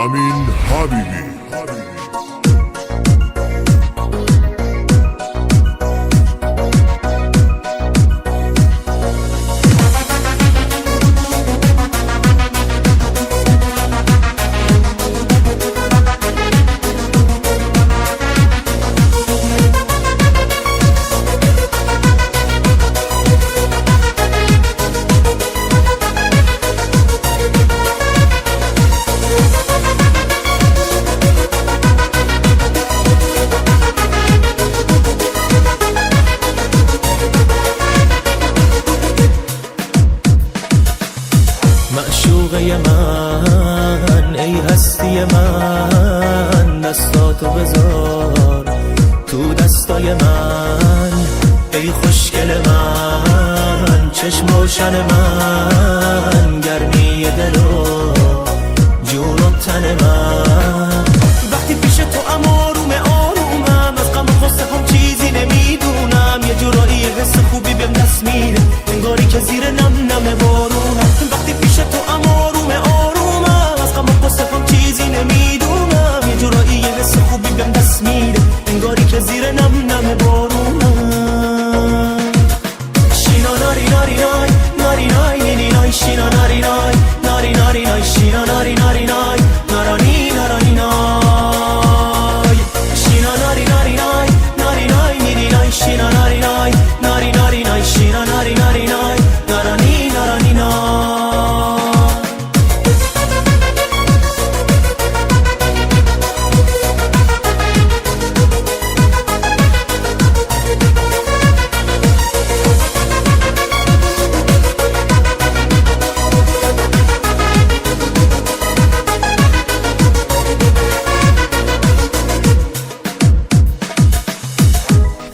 امین حبیبی. معشوقه من، ای هستی من، دستاتو بذار تو دستای من. ای خوشگل من، چشم روشن من، گرمی دل و جون و تن من. وقتی پیش تو آرومه آرومم، از غم و غصه هم چیزی نمیدونم. یه جورایی حس خوبی بهم دست میده، انگاری که زیر نم نم بارونم. وقتی پیش تو آرومه آرومم، از غم و غصه هم چیزی نمیدونم. یه جورایی حس خوبی بهم دست میده، انگاری که زیر نم نم بارونم. شینا ناری ناری نای ناری نای نینی نای، شینا ناری نای ناری ناری نای، شینا ناری ناری نای نارانی نارانی نای، شینا ناری ناری نای ناری نای نینی نای، شینا ناری نای ناری ناری نای، شینا ناری ناری نای نارانی نارانی نای.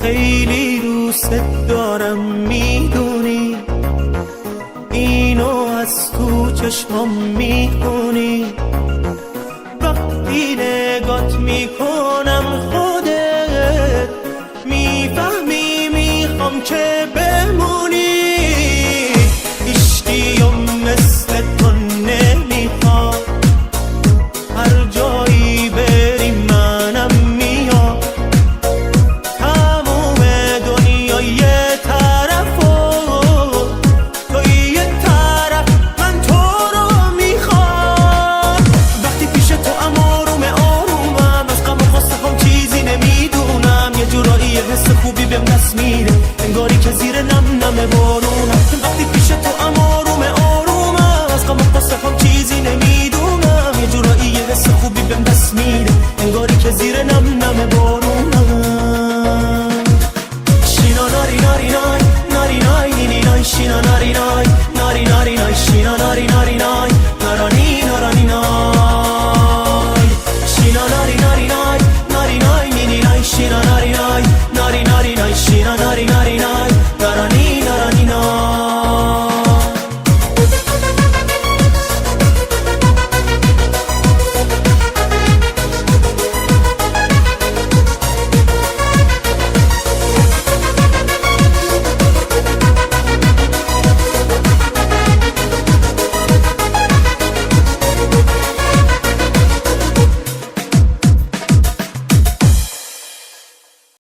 خیلی دوست دارم میدونی، اینو از تو چشمام میخونی. وقتی نگات میکنم خودت میفهمی، میخوام که